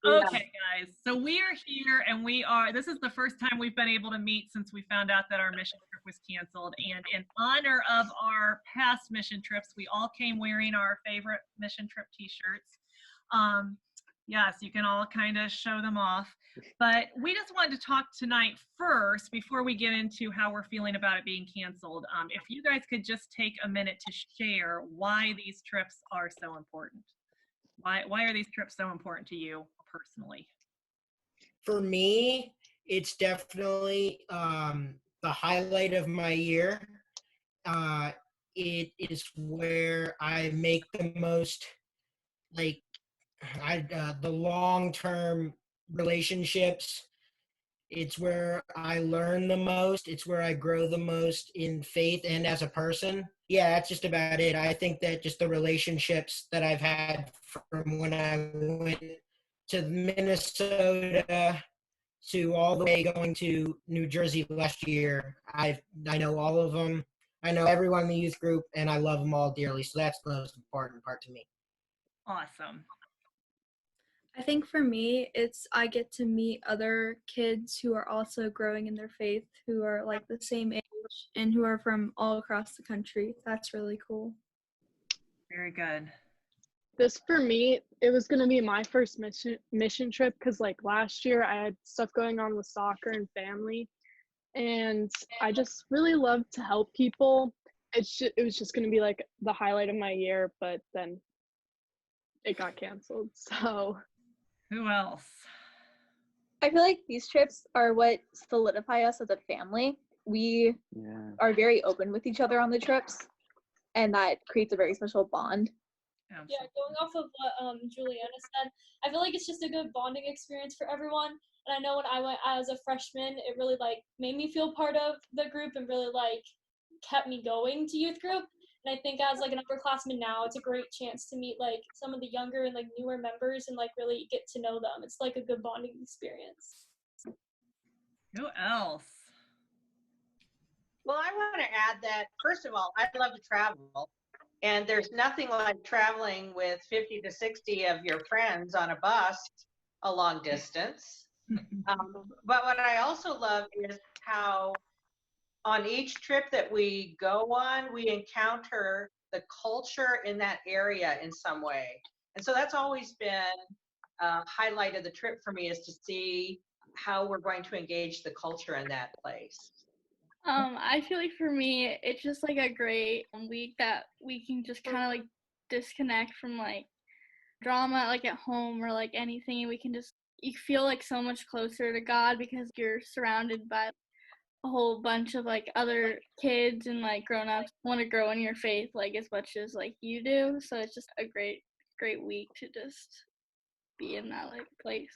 Okay, guys. So we are here and this is the first time we've been able to meet since we found out that our mission trip was canceled. And in honor of our past mission trips, we all came wearing our favorite mission trip t-shirts. Yes, you can all kind of show them off. But we just wanted to talk tonight first before we get into how we're feeling about it being canceled. If you guys could just take a minute to share why these trips are so important. Why are these trips so important to you personally? For me, it's definitely the highlight of my year. It is where I make the most, like, the long-term relationships. It's where I learn the most. It's where I grow the most in faith and as a person. Yeah, that's just about it. I think that just the relationships that I've had from when I went to Minnesota to all the way going to New Jersey last year, I know all of them. I know everyone in the youth group, and I love them all dearly. So that's the most important part to me. Awesome. I think for me, I get to meet other kids who are also growing in their faith, who are like the same age and who are from all across the country. That's really cool. Very good. This, for me, it was going to be my first mission trip because like last year I had stuff going on with soccer and family, and I just really love to help people. It was just going to be like the highlight of my year, but then it got canceled. So who else? I feel like these trips are what solidify us as a family. We are very open with each other on the trips, and that creates a very special bond. Absolutely. Yeah, going off of what Juliana said, I feel like it's just a good bonding experience for everyone. And I know when I went as a freshman, it really like made me feel part of the group and really like kept me going to youth group. And I think as like an upperclassman now, it's a great chance to meet like some of the younger and like newer members and like really get to know them. It's like a good bonding experience. Who else? Well, I want to add that, first of all, I love to travel. And there's nothing like traveling with 50 to 60 of your friends on a bus a long distance. But what I also love is how on each trip that we go on, we encounter the culture in that area in some way. And so that's always been a highlight of the trip for me, is to see how we're going to engage the culture in that place. I feel like for me, it's just like a great week that we can just kind of like disconnect from like drama like at home or like anything, and we can just, you feel like so much closer to God because you're surrounded by a whole bunch of like other kids and like grown-ups want to grow in your faith like as much as like you do. So it's just a great week to just be in that like place.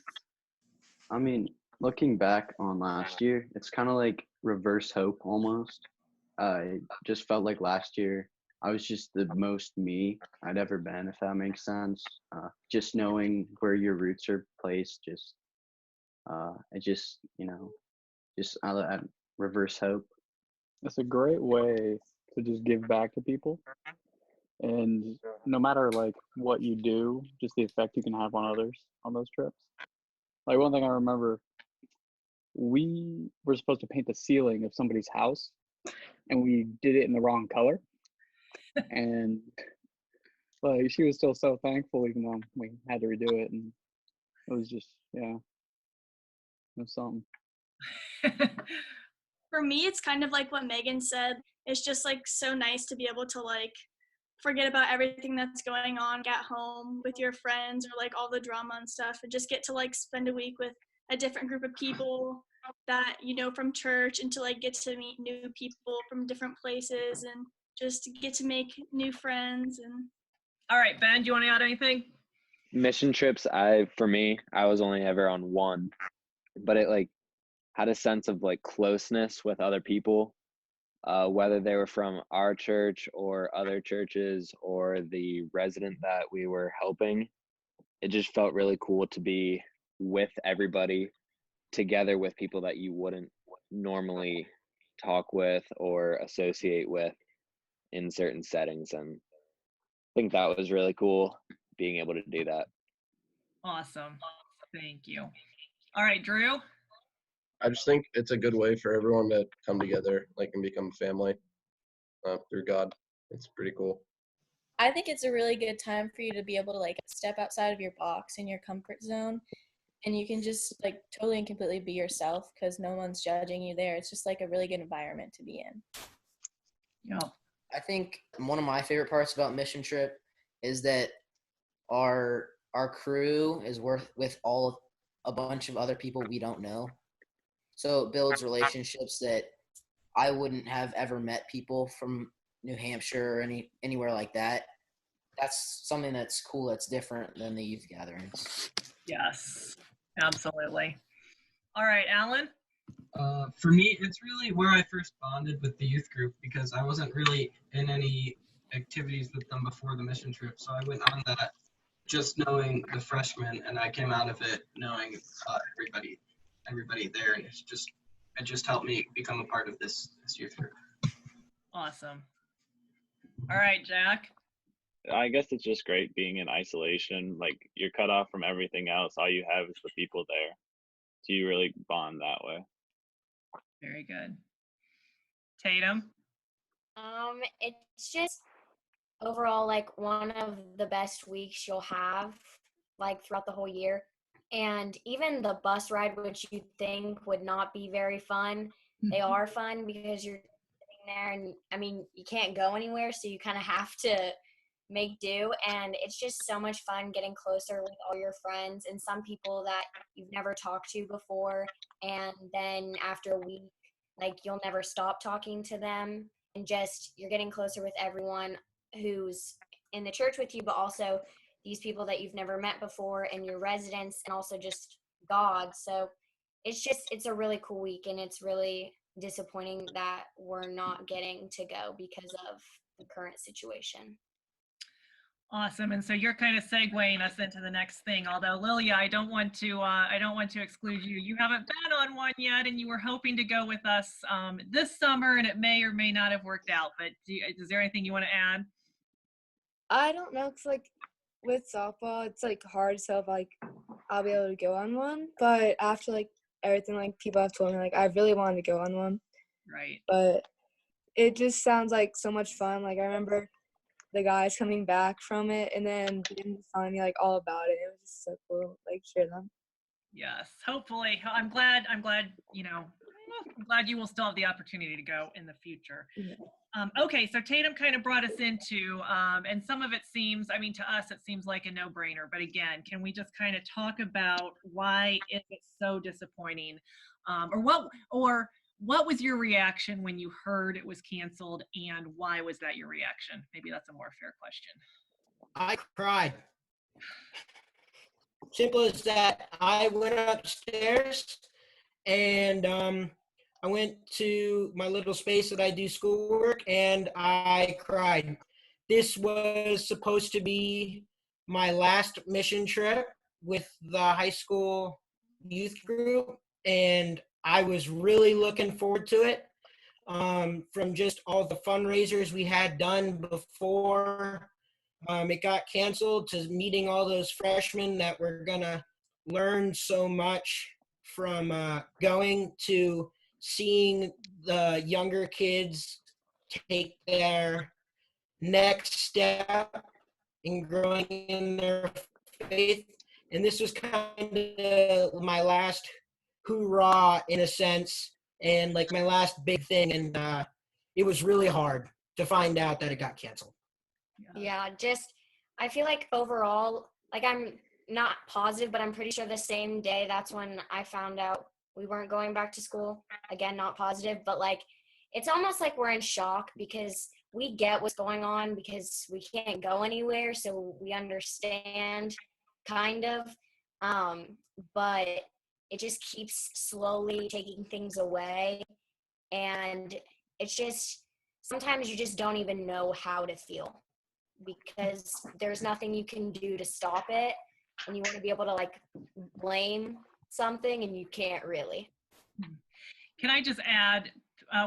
I mean, looking back on last year, it's kind of like reverse hope almost. I just felt like last year I was just the most me I'd ever been, if that makes sense. Just knowing where your roots are placed, I reverse hope. It's a great way to just give back to people. And no matter like what you do, just the effect you can have on others on those trips. Like one thing I remember, we were supposed to paint the ceiling of somebody's house and we did it in the wrong color. And like she was still so thankful even though we had to redo it, and it was just, yeah, it was something. For me, it's kind of like what Megan said. It's just like so nice to be able to like forget about everything that's going on at home with your friends or like all the drama and stuff, and just get to like spend a week with a different group of people that you know from church, and to like get to meet new people from different places and just get to make new friends. And all right, Ben, do you want to add anything? Mission trips, for me, I was only ever on one, but it like had a sense of like closeness with other people, whether they were from our church or other churches or the resident that we were helping. It just felt really cool to be with everybody together with people that you wouldn't normally talk with or associate with in certain settings. And I think that was really cool, being able to do that. Awesome. Thank you. All right, Drew. I just think it's a good way for everyone to come together, like, and become family through God. It's pretty cool. I think it's a really good time for you to be able to like step outside of your box and your comfort zone, and you can just like totally and completely be yourself because no one's judging you there. It's just like a really good environment to be in. Yeah. I think one of my favorite parts about mission trip is that our crew is with a bunch of other people we don't know. So it builds relationships that I wouldn't have ever met people from New Hampshire or anywhere like that. That's something that's cool, that's different than the youth gatherings. Yes, absolutely. All right, Alan? For me, it's really where I first bonded with the youth group because I wasn't really in any activities with them before the mission trip. So I went on that just knowing the freshmen, and I came out of it knowing everybody there, and it just helped me become a part of this youth group. Awesome. All right, Jack. I guess it's just great being in isolation. Like you're cut off from everything else. All you have is the people there. So you really bond that way. Very good. Tatum? It's just overall like one of the best weeks you'll have like throughout the whole year. And even the bus ride, which you think would not be very fun, they are fun because you're sitting there and I mean, you can't go anywhere, so you kind of have to make do. And it's just so much fun getting closer with all your friends and some people that you've never talked to before. And then after a week, like you'll never stop talking to them, and just you're getting closer with everyone who's in the church with you, but also these people that you've never met before and your residents, and also just God. So it's a really cool week, and it's really disappointing that we're not getting to go because of the current situation. Awesome. And so you're kind of segueing us into the next thing. Although Lilia, I don't want to exclude you. You haven't been on one yet, and you were hoping to go with us this summer, and it may or may not have worked out. But is there anything you want to add? I don't know. It's like with softball, it's like hard. So if like I'll be able to go on one, but after like everything like people have told me, like I really wanted to go on one. Right. But it just sounds like so much fun. Like I remember the guys coming back from it and then telling me like all about it. It was just so cool, like hear them. Yes, hopefully. I'm glad I'm glad you will still have the opportunity to go in the future. Yeah. Okay, so Tatum kind of brought us into, and some of it seems, I mean, to us, it seems like a no-brainer. But again, can we just kind of talk about why is it so disappointing, or what was your reaction when you heard it was canceled, and why was that your reaction? Maybe that's a more fair question. I cried. Simple as that. I went upstairs and I went to my little space that I do schoolwork, and I cried. This was supposed to be my last mission trip with the high school youth group, and I was really looking forward to it. From just all the fundraisers we had done before it got canceled, to meeting all those freshmen that were gonna learn so much from going, to seeing the younger kids take their next step in growing in their faith. And this was kind of my last hoorah in a sense, and like my last big thing. And it was really hard to find out that it got canceled. Yeah, just I feel like overall, like I'm not positive, but I'm pretty sure the same day that's when I found out we weren't going back to school. Again, not positive, but like it's almost like we're in shock because we get what's going on because we can't go anywhere, so we understand kind of. But it just keeps slowly taking things away, and it's just sometimes you just don't even know how to feel because there's nothing you can do to stop it, and you want to be able to like blame something and you can't really. Can I just add,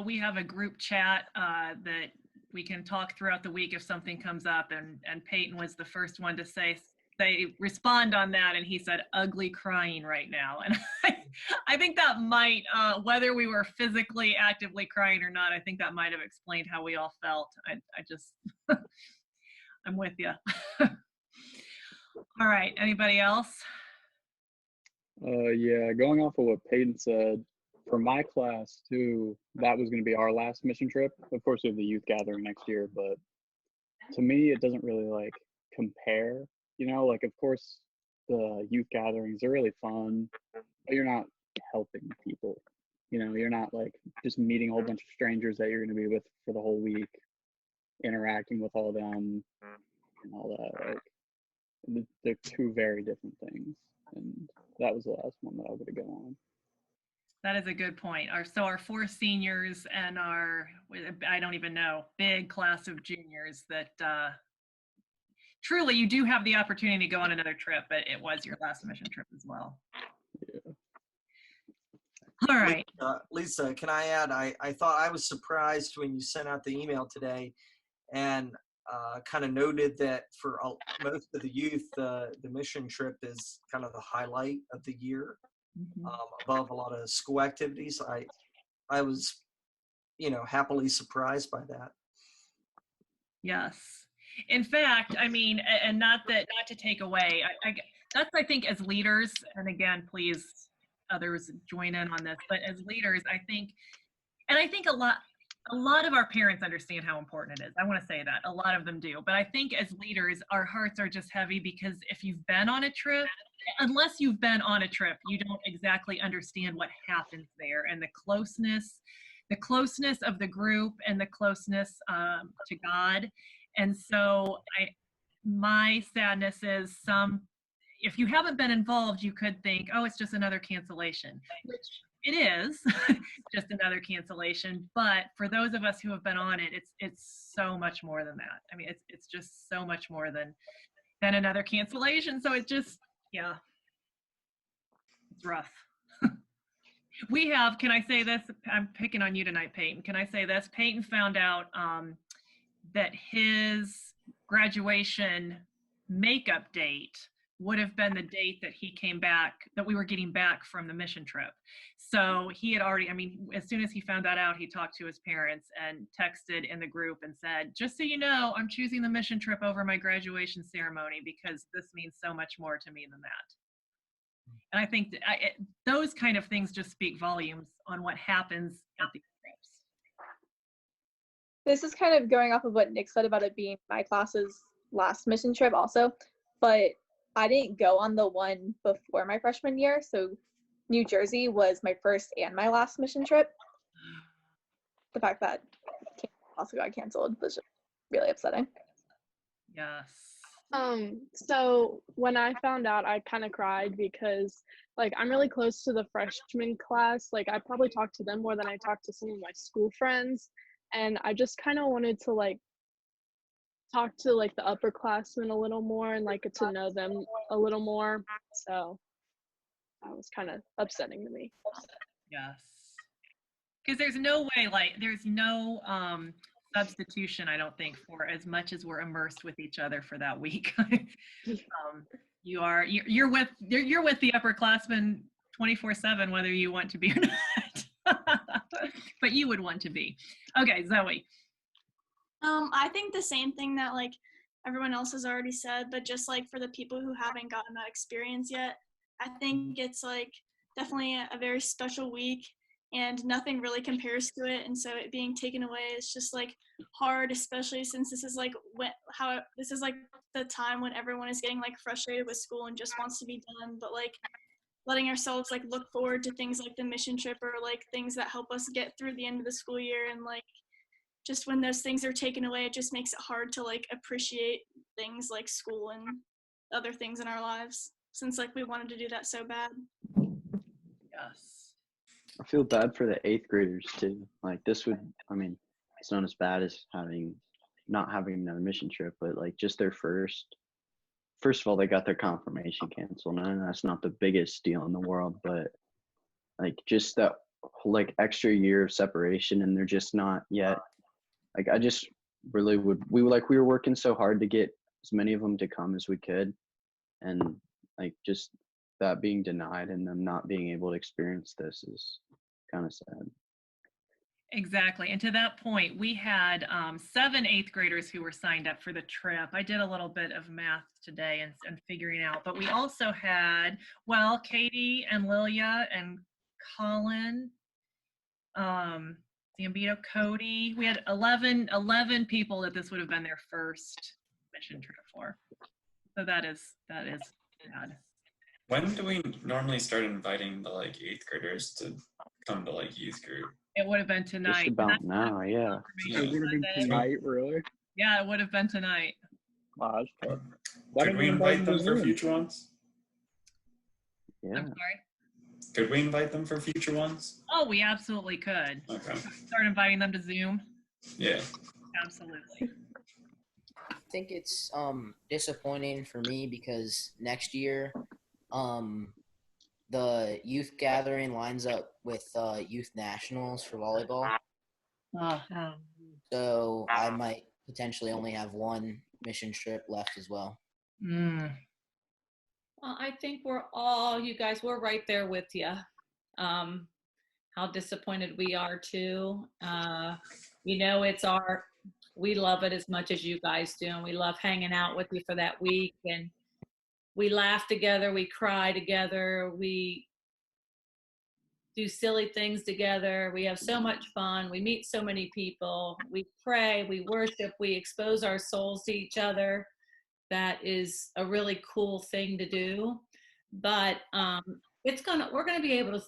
we have a group chat that we can talk throughout the week if something comes up, and Peyton was the first one to say, they respond on that, and he said ugly crying right now. And I think that might, whether we were physically actively crying or not, I think that might have explained how we all felt. I just I'm with you. All right, anybody else? Yeah, going off of what Peyton said, for my class too, that was going to be our last mission trip. Of course, we have the youth gathering next year, but to me, it doesn't really like compare. You know, like of course, the youth gatherings are really fun, but you're not helping people. You know, you're not like just meeting a whole bunch of strangers that you're going to be with for the whole week, interacting with all them and all that. Like, they're two very different things, and that was the last one that I would have gone on. That is a good point. Our 4 seniors and our, I don't even know, big class of juniors that truly you do have the opportunity to go on another trip, but it was your last mission trip as well. Yeah. All right. Lisa, can I add, I thought I was surprised when you sent out the email today and kind of noted that for most of the youth, the mission trip is kind of the highlight of the year. Above a lot of school activities. I was, happily surprised by that. Yes. In fact, I mean, and not to take away, that's, I think, as leaders, and again, please others join in on this, but as leaders, I think a lot of our parents understand how important it is. I want to say that a lot of them do, but I think as leaders, our hearts are just heavy because if you've been on a trip, unless you've been on a trip, you don't exactly understand what happens there and the closeness of the group and the closeness to God. And so my sadness is if you haven't been involved, you could think, oh, it's just another cancellation, which it is just another cancellation. But for those of us who have been on it, it's so much more than that. I mean, it's just so much more than another cancellation. So it just, yeah, it's rough. We have, can I say this? I'm picking on you tonight, Peyton. Can I say this? Peyton found out that his graduation makeup date would have been the date that he came back, that we were getting back from the mission trip. So he had already, I mean, as soon as he found that out, he talked to his parents and texted in the group and said, just so you know, I'm choosing the mission trip over my graduation ceremony because this means so much more to me than that. And I think that those kind of things just speak volumes on what happens at these trips. This is kind of going off of what Nick said about it being my class's last mission trip also, but I didn't go on the one before my freshman year, so New Jersey was my first and my last mission trip. The fact that also got canceled was just really upsetting. Yes. So when I found out, I kind of cried because like I'm really close to the freshman class. Like I probably talked to them more than I talked to some of my school friends, and I just kind of wanted to like talk to like the upperclassmen a little more and like get to know them a little more. So that was kind of upsetting to me. Yes. Because there's no way, like, there's no substitution, I don't think, for as much as we're immersed with each other for that week. You're with the upperclassmen 24/7, whether you want to be or not. But you would want to be. Okay, Zoe. I think the same thing that like everyone else has already said, but just like for the people who haven't gotten that experience yet, I think it's like definitely a very special week and nothing really compares to it. And so it being taken away is just like hard, especially since this is like this is like the time when everyone is getting like frustrated with school and just wants to be done, but like letting ourselves like look forward to things like the mission trip or like things that help us get through the end of the school year. And like just when those things are taken away, it just makes it hard to like appreciate things like school and other things in our lives, since like we wanted to do that so bad. Yes. I feel bad for the 8th graders too. Like this would, I mean, it's not as bad as not having another mission trip, but like just their first of all, they got their confirmation canceled, and that's not the biggest deal in the world, but like just that like extra year of separation, and they're just not yet. Like I just really we were working so hard to get as many of them to come as we could, and like just that being denied and them not being able to experience this is kind of sad. Exactly. And to that point, we had 7 8th graders who were signed up for the trip. I did a little bit of math today and figuring out, but we also had, well, Katie and Lilia and Colin, Zambito, Cody. We had 11 people that this would have been their first mission trip for. So that is bad. When do we normally start inviting the like 8th graders to come to like youth group? It would have been tonight. Just about now, yeah. It would have been tonight, really? Yeah, it would have been tonight. Wow, that's tough. Could we invite them for future ones? Yeah. I'm sorry? Could we invite them for future ones? Oh, we absolutely could. Okay. Start inviting them to Zoom. Yeah. Absolutely. I think it's disappointing for me because next year the youth gathering lines up with youth nationals for volleyball. So I might potentially only have one mission trip left as well. Well, I think we're right there with you. How disappointed we are too. We love it as much as you guys do, and we love hanging out with you for that week, and we laugh together, we cry together, we do silly things together, we have so much fun, we meet so many people, we pray, we worship, we expose our souls to each other. That is a really cool thing to do. But we're gonna be able to,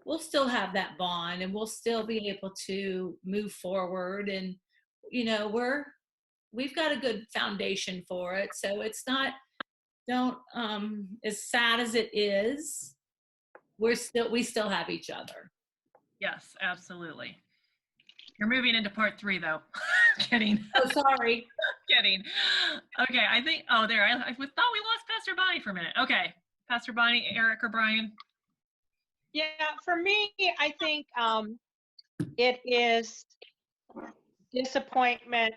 we'll still have that bond, and we'll still be able to move forward, and we've got a good foundation for it. So it's not, as sad as it is, we still have each other. Yes, absolutely. You're moving into part 3 though. Kidding. Oh, sorry. Kidding. Okay, I think, I thought we lost Pastor Bonnie for a minute. Okay, Pastor Bonnie, Eric, or Brian? Yeah, for me, I think it is disappointment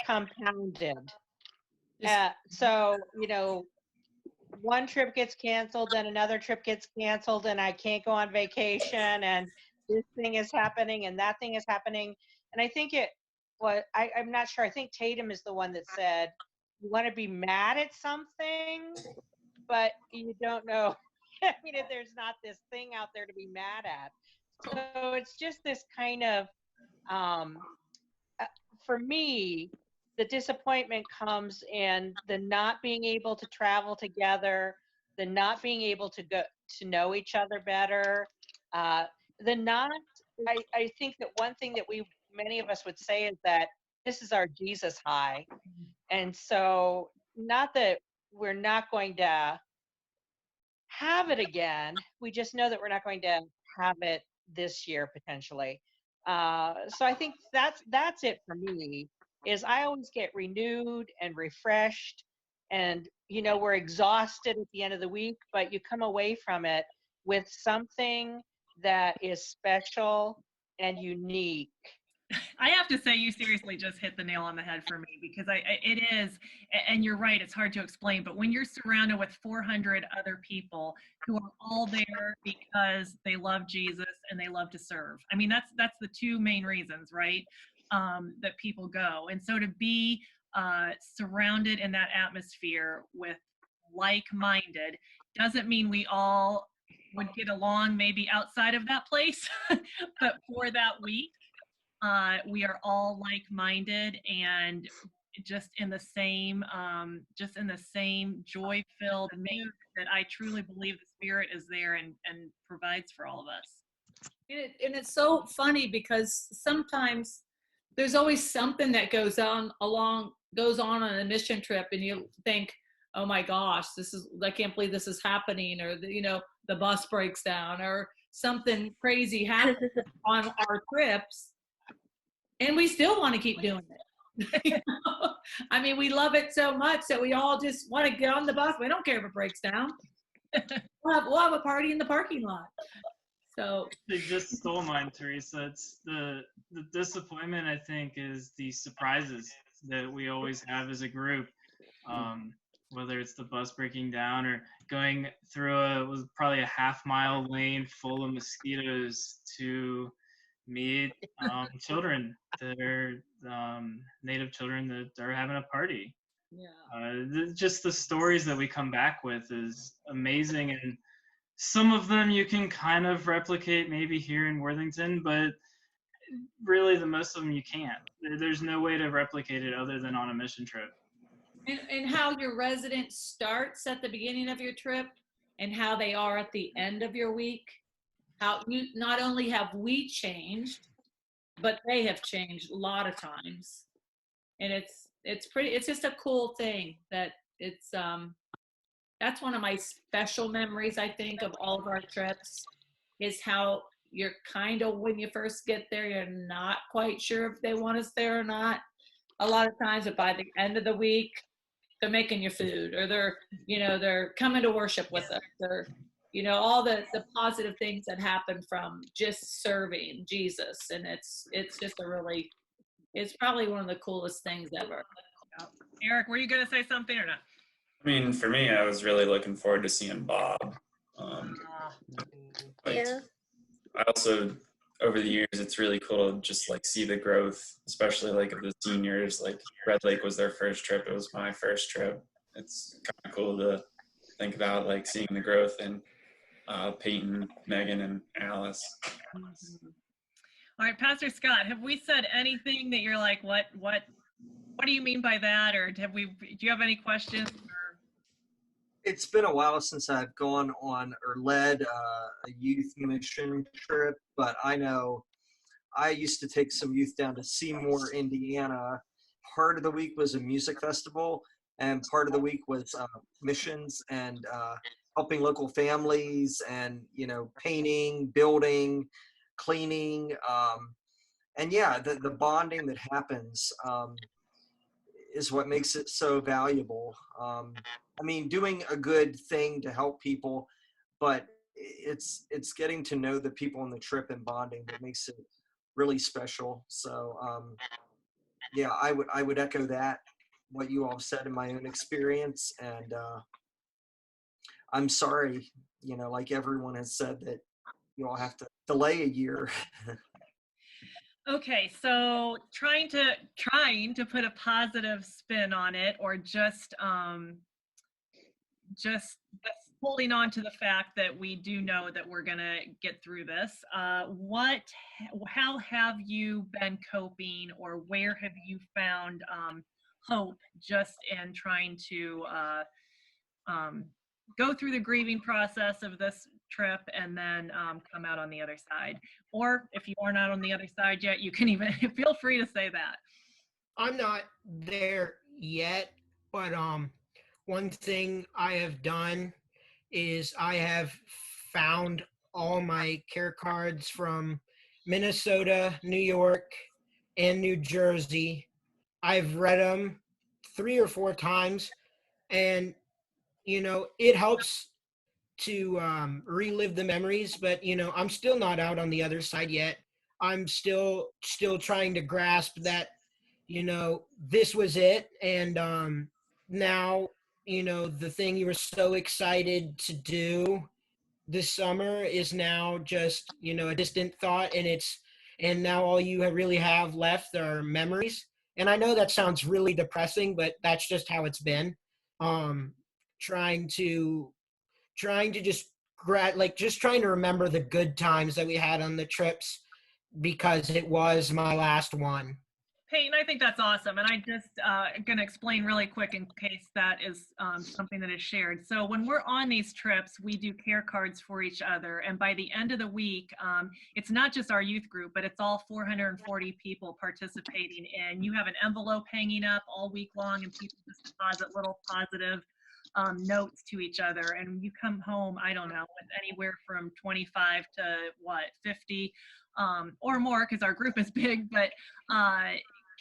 compounded. So, one trip gets canceled, then another trip gets canceled, and I can't go on vacation, and this thing is happening, and that thing is happening. And I think I'm not sure, I think Tatum is the one that said, you want to be mad at something, but you don't know. I mean, if there's not this thing out there to be mad at. So it's just this kind of, for me, the disappointment comes in the not being able to travel together, the not being able to go to know each other better, I think that one thing that many of us would say is that this is our Jesus high. And so not that we're not going to have it again, we just know that we're not going to have it this year potentially. So I think that's it for me, is I always get renewed and refreshed, and we're exhausted at the end of the week, but you come away from it with something that is special and unique. I have to say, you seriously just hit the nail on the head for me, because it is, and you're right, it's hard to explain, but when you're surrounded with 400 other people who are all there because they love Jesus and they love to serve. I mean, that's the 2 main reasons, right? That people go. And so to be surrounded in that atmosphere with like-minded doesn't mean we all would get along maybe outside of that place, but for that week, we are all like-minded and just in the same joy-filled mood that I truly believe the Spirit is there and provides for all of us. And it's so funny because sometimes there's always something that goes on a mission trip, and you think, oh my gosh, I can't believe this is happening, or the bus breaks down, or something crazy happens on our trips, and we still want to keep doing it. I mean, we love it so much that we all just want to get on the bus. We don't care if it breaks down. We'll have a party in the parking lot. So they just stole mine, Teresa. It's the disappointment, I think, is the surprises that we always have as a group. whether it's the bus breaking down or going through was probably a half-mile lane full of mosquitoes to meet children that are native children that are having a party. Yeah. Just the stories that we come back with is amazing, and some of them you can kind of replicate maybe here in Worthington, but really the most of them you can't. There's no way to replicate it other than on a mission trip. And how your resident starts at the beginning of your trip and how they are at the end of your week. How you, not only have we changed, but they have changed a lot of times. And it's just a cool thing that it's that's one of my special memories, I think, of all of our trips, is how you're kind of, when you first get there, you're not quite sure if they want us there or not. A lot of times, but by the end of the week, they're making your food, or they're coming to worship with us, or all the positive things that happen from just serving Jesus. And it's just it's probably one of the coolest things ever. Eric, were you going to say something or not? I mean, for me, I was really looking forward to seeing Bob. Yeah. I also, over the years, it's really cool to just like see the growth, especially like of the seniors. Like Red Lake was their first trip. It was my first trip. It's kind of cool to think about like seeing the growth in Peyton, Megan, and Alice. All right, Pastor Scott, have we said anything that you're like, what do you mean by that? Or do you have any questions? It's been a while since I've gone on or led a youth mission trip, but I know I used to take some youth down to Seymour, Indiana. Part of the week was a music festival, and part of the week was missions and helping local families, and painting, building, cleaning, and yeah, the bonding that happens is what makes it so valuable. I mean, doing a good thing to help people, but it's getting to know the people on the trip and bonding that makes it really special. So yeah, I would echo that, what you all said in my own experience. And I'm sorry, like everyone has said, that you all have to delay a year. Okay, so trying to put a positive spin on it, or just holding on to the fact that we do know that we're gonna get through this. How have you been coping, or where have you found hope just in trying to go through the grieving process of this trip and then come out on the other side? Or if you are not on the other side yet, you can even feel free to say that. I'm not there yet, but one thing I have done is I have found all my care cards from Minnesota, New York, and New Jersey. I've read them 3 or 4 times, and it helps to relive the memories. But I'm still not out on the other side yet. I'm still trying to grasp that this was it, and now the thing you were so excited to do this summer is now just a distant thought, and now all you really have left are memories. And I know that sounds really depressing, but that's just how it's been. um trying to just just trying to remember the good times that we had on the trips, because it was my last one. Peyton, I think that's awesome. And I just going to explain really quick in case that is something that is shared. So when we're on these trips, we do care cards for each other. And by the end of the week, it's not just our youth group, but it's all 440 people participating. And you have an envelope hanging up all week long, and people just deposit little positive notes to each other. And you come home, I don't know, with anywhere from 25 to 50 or more, because our group is big, but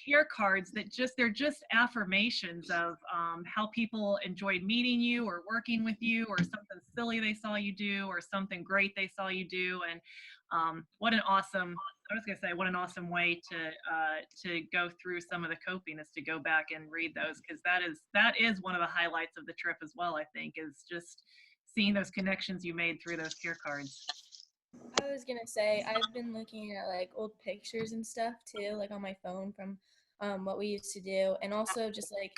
care cards that they're just affirmations of how people enjoyed meeting you or working with you, or something silly they saw you do, or something great they saw you do. And what an awesome I was gonna say, what an awesome way to go through some of the coping is to go back and read those, because that is one of the highlights of the trip as well. I think is just seeing those connections you made through those care cards. I was gonna say I've been looking at like old pictures and stuff too, like on my phone from what we used to do, and also just like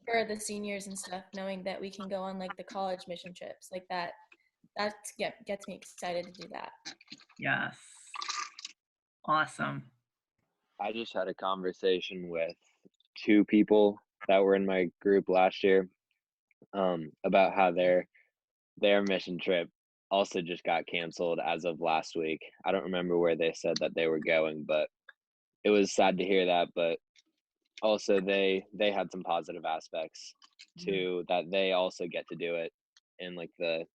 for the seniors and stuff, knowing that we can go on like the college mission trips like that. Gets me excited to do that. Yes, awesome. I just had a conversation with two people that were in my group last year about how their mission trip also just got canceled as of last week. I don't remember where they said that they were going, but it was sad to hear that. But also they had some positive aspects to that. They also get to do it in like the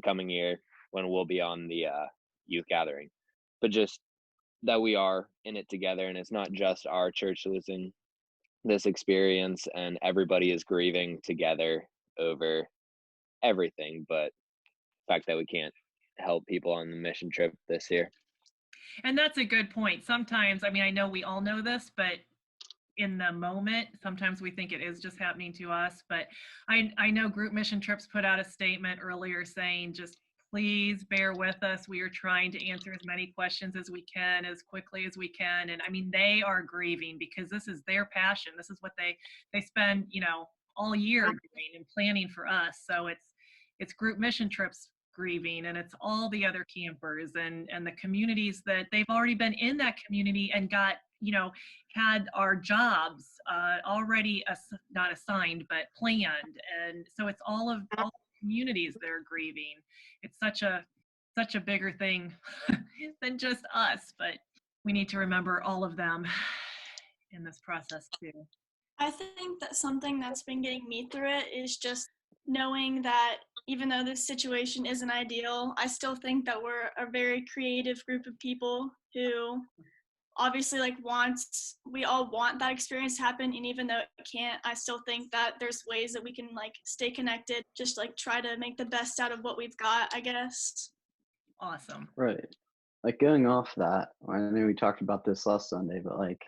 coming year when we'll be on the youth gathering. But just that we are in it together, and it's not just our church losing this experience, and everybody is grieving together over everything, but the fact that we can't help people on the mission trip this year. And that's a good point. Sometimes, I mean, I know we all know this, but in the moment, sometimes we think it is just happening to us. But I know Group Mission Trips put out a statement earlier saying, just please bear with us. We are trying to answer as many questions as we can, as quickly as we can. And I mean, they are grieving because this is their passion. This is what they spend, you know, all year doing and planning for us. So it's Group Mission Trips grieving, and it's all the other campers and the communities that they've already been in that community and got, you know, had our jobs already not assigned but planned. And so it's all the communities that are grieving. It's such a bigger thing than just us, but we need to remember all of them in this process too. I think that something that's been getting me through it is just knowing that even though this situation isn't ideal, I still think that we're a very creative group of people who obviously like we all want that experience to happen, and even though it can't, I still think that there's ways that we can like stay connected, just like try to make the best out of what we've got, I guess. Awesome. Right. Like going off that, I know we talked about this last Sunday, but like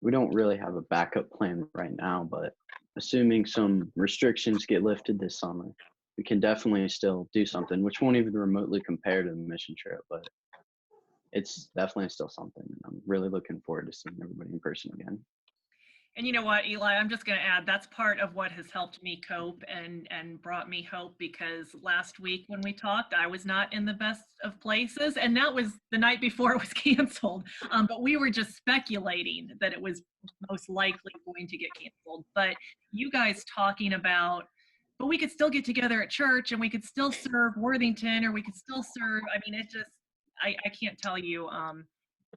we don't really have a backup plan right now, but assuming some restrictions get lifted this summer, we can definitely still do something, which won't even remotely compare to the mission trip, but it's definitely still something. I'm really looking forward to seeing everybody in person again. And you know what, Eli, I'm just going to add, that's part of what has helped me cope and brought me hope, because last week when we talked, I was not in the best of places, and that was the night before it was canceled. But we were just speculating that it was most likely going to get canceled. But you guys talking about, but we could still get together at church and we could still serve Worthington, or we could still serve, I mean, it just, I can't tell you,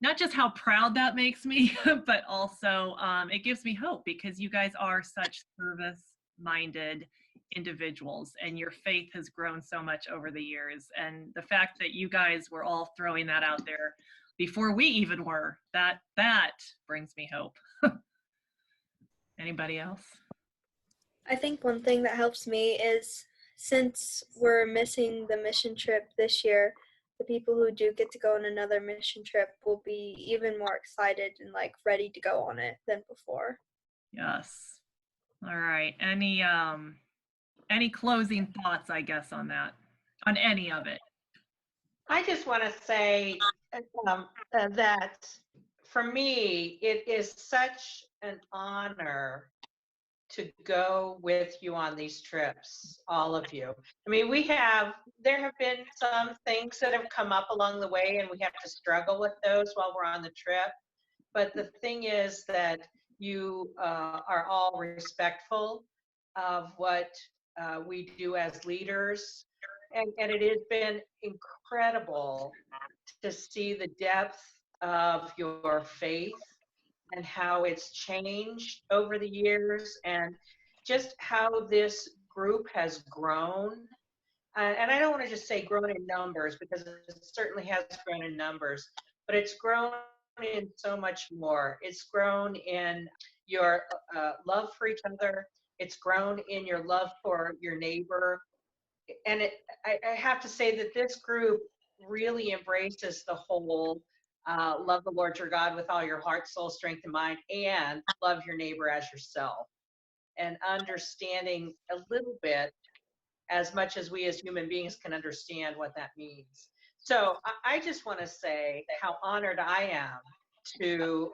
not just how proud that makes me, but also it gives me hope, because you guys are such service-minded individuals and your faith has grown so much over the years. And the fact that you guys were all throwing that out there before we even were, that brings me hope. Anybody else? I think one thing that helps me is, since we're missing the mission trip this year, the people who do get to go on another mission trip will be even more excited and like ready to go on it than before. Yes. All right. Any closing thoughts, I guess, on that, on any of it? I just want to say that for me, it is such an honor to go with you on these trips, all of you. I mean, there have been some things that have come up along the way, and we have to struggle with those while we're on the trip. But the thing is that you are all respectful of what we do as leaders. And it has been incredible to see the depth of your faith and how it's changed over the years, and just how this group has grown. And I don't want to just say grown in numbers, because it certainly has grown in numbers, but it's grown in so much more. It's grown in your love for each other. It's grown in your love for your neighbor. And I have to say that this group really embraces the whole love the Lord your God with all your heart, soul, strength, and mind, and love your neighbor as yourself. And understanding a little bit, as much as we as human beings can understand what that means. So I just want to say how honored I am to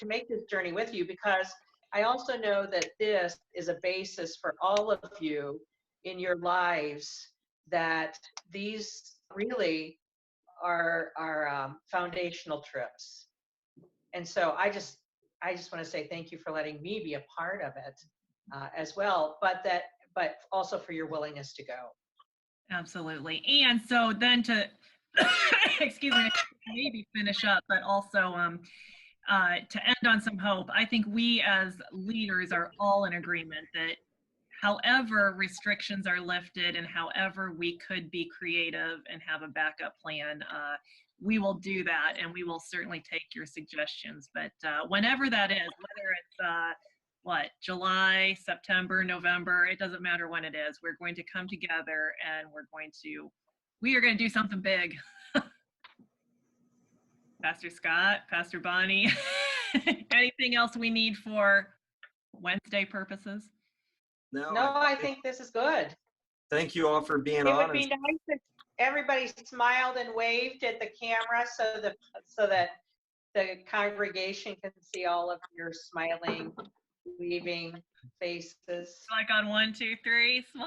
make this journey with you, because I also know that this is a basis for all of you in your lives, that these really are foundational trips. And so I just want to say thank you for letting me be a part of it as well, but also for your willingness to go. Absolutely. And so then to, excuse me, maybe finish up, but also to end on some hope, I think we as leaders are all in agreement that however restrictions are lifted and however we could be creative and have a backup plan, we will do that, and we will certainly take your suggestions. But whenever that is, whether it's July, September, November, it doesn't matter when it is, we're going to come together and we are going to do something big. Pastor Scott, Pastor Bonnie, anything else we need for Wednesday purposes? No, I think this is good. Thank you all for being honest. It would be nice if everybody smiled and waved at the camera so that the congregation can see all of your smiling, waving faces. Like on 1, 2, 3, smile.